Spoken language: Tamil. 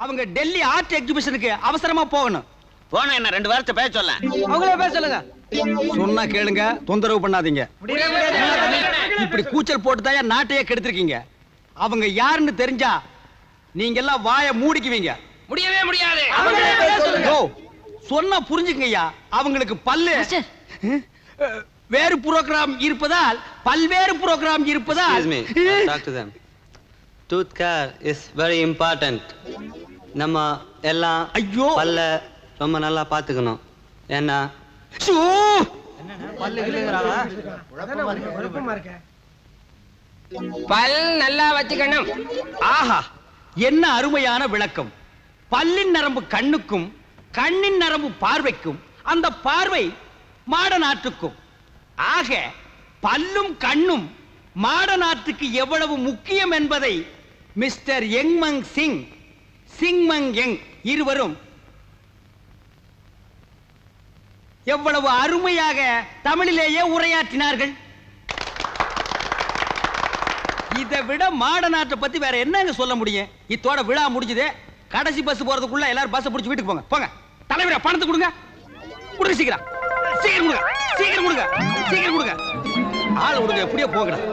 அவங்க டெல்லி ஆர்ட் எக்ஸிபிஷனுக்கு அவசரமா போகணும். போன என்ன 2 வாரத்தை பேச சொல்ல. அவங்களே பேச சொல்லுங்க. சொன்னா கேளுங்க, தொந்தரவு பண்ணாதீங்க. இப்படி கூச்சல் போட்டு தான் நாட்டையே கெடுத்திருக்கீங்க. அவங்க யாருன்னு தெரிஞ்சா நீங்க எல்லாம் வாயை மூடிக்குவீங்க. முடியவே முடியாது. ஓ, சொன்னா புரிஞ்சுக்கங்கய்யா. அவங்களுக்கு பல்லு வேறு புரோகிராம் இருப்பதால், பல்வேறு புரோகிராம் இருப்பதால். Talk to them. Tooth care is very important. நம்ம எல்லாம் ஐயோ பல்ல ரொம்ப நல்லா பாத்துக்கணும். ஏன்னா பல் நல்லா வச்சுக்கணும். ஆஹா, என்ன அருமையான விளக்கம். பல்லின் நரம்பு கண்ணுக்கும், கண்ணின் நரம்பு பார்வைக்கும், அந்த பார்வை மாட நாட்டுக்கும். ஆக பல்லும் கண்ணும் மாட நாட்டுக்கு எவ்வளவு முக்கியம் என்பதை மிஸ்டர் யங்மங் சிங், சிங்மங் யங் இருவரும் எவ்வளவு அருமையாக தமிழிலேயே உரையாற்றினார்கள். இதை விட மாட நாட்டை பத்தி வேற என்னங்க சொல்ல முடியும்? இத்தோட விழா முடிஞ்சது. கடைசி பஸ் போறதுக்குள்ள எல்லாரும் பஸ் பிடிச்சு வீட்டுக்கு போங்க. போங்க தலைவரே, பணத்தை கொடுங்க. கொடுங்க சீக்கிரம், சீக்கிரம் கொடுங்க, சீக்கிரம் கொடுங்க, சீக்கிரம் கொடுங்க. ஆள் கொடுங்க, எப்படியோ போகணும்.